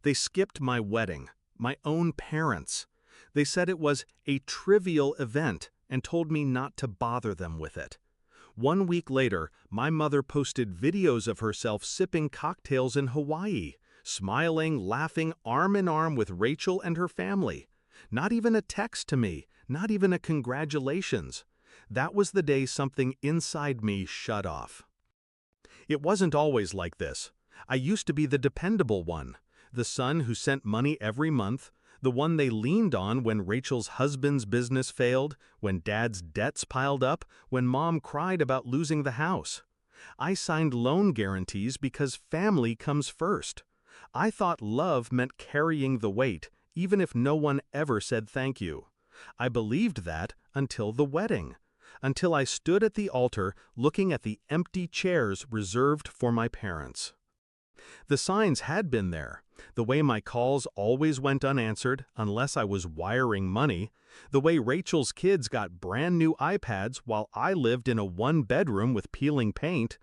They skipped my wedding, my own parents. They said it was a trivial event and told me not to bother them with it. 1 week later, my mother posted videos of herself sipping cocktails in Hawaii, smiling, laughing, arm in arm with Rachel and her family. Not even a text to me, not even a congratulations. That was the day something inside me shut off. It wasn't always like this. I used to be the dependable one, the son who sent money every month, the one they leaned on when Rachel's husband's business failed, when dad's debts piled up, when mom cried about losing the house. I signed loan guarantees because family comes first. I thought love meant carrying the weight, even if no one ever said thank you. I believed that until the wedding, until I stood at the altar looking at the empty chairs reserved for my parents. The signs had been there. The way my calls always went unanswered unless I was wiring money, the way Rachel's kids got brand new iPads while I lived in a one-bedroom with peeling paint,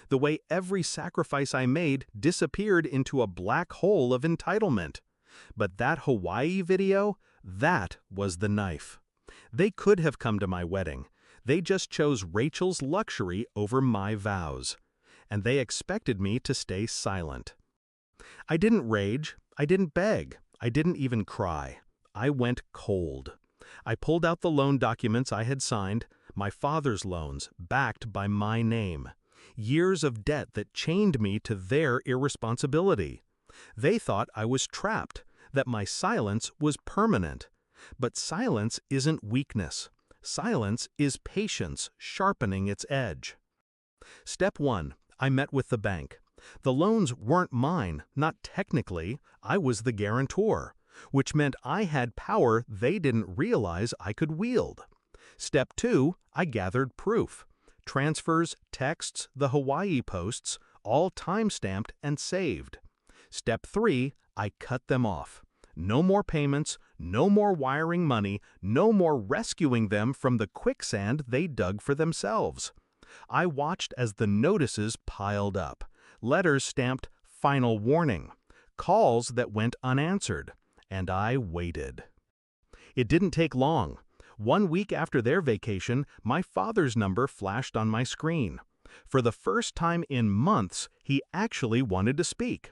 the way every sacrifice I made disappeared into a black hole of entitlement. But that Hawaii video, that was the knife. They could have come to my wedding. They just chose Rachel's luxury over my vows. And they expected me to stay silent. I didn't rage, I didn't beg, I didn't even cry. I went cold. I pulled out the loan documents I had signed, my father's loans, backed by my name. Years of debt that chained me to their irresponsibility. They thought I was trapped, that my silence was permanent. But silence isn't weakness. Silence is patience sharpening its edge. Step 1. I met with the bank. The loans weren't mine, not technically. I was the guarantor, which meant I had power they didn't realize I could wield. Step 2. I gathered proof. Transfers, texts, the Hawaii posts, all time-stamped and saved. Step 3. I cut them off. No more payments, no more wiring money, no more rescuing them from the quicksand they dug for themselves. I watched as the notices piled up, letters stamped "Final Warning," calls that went unanswered, and I waited. It didn't take long. 1 week after their vacation, my father's number flashed on my screen. For the first time in months, he actually wanted to speak.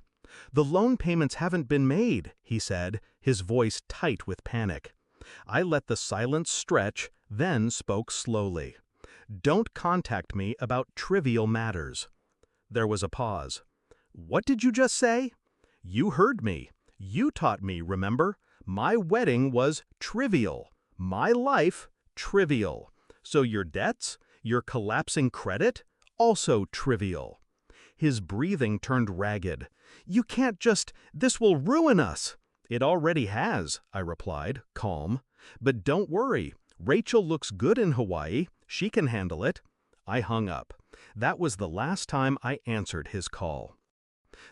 "The loan payments haven't been made," he said, his voice tight with panic. I let the silence stretch, then spoke slowly. "Don't contact me about trivial matters." There was a pause. "What did you just say?" "You heard me. You taught me, remember? My wedding was trivial. My life, trivial. So your debts, your collapsing credit, also trivial." His breathing turned ragged. "You can't just, this will ruin us." "It already has," I replied, calm. "But don't worry. Rachel looks good in Hawaii. She can handle it." I hung up. That was the last time I answered his call.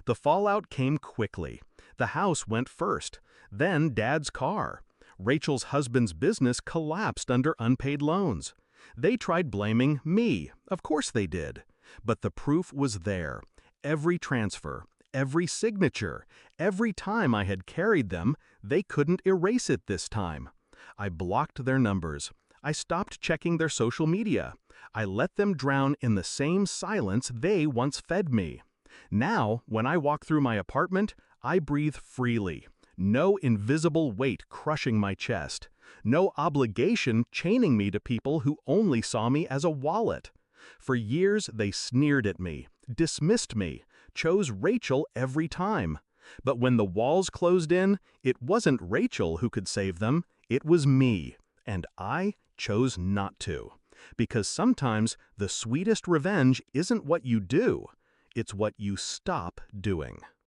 The fallout came quickly. The house went first, then Dad's car. Rachel's husband's business collapsed under unpaid loans. They tried blaming me. Of course they did. But the proof was there. Every transfer, every signature, every time I had carried them, they couldn't erase it this time. I blocked their numbers. I stopped checking their social media. I let them drown in the same silence they once fed me. Now, when I walk through my apartment, I breathe freely. No invisible weight crushing my chest. No obligation chaining me to people who only saw me as a wallet. For years, they sneered at me, dismissed me, chose Rachel every time. But when the walls closed in, it wasn't Rachel who could save them. It was me. And I chose not to. Because sometimes the sweetest revenge isn't what you do, it's what you stop doing.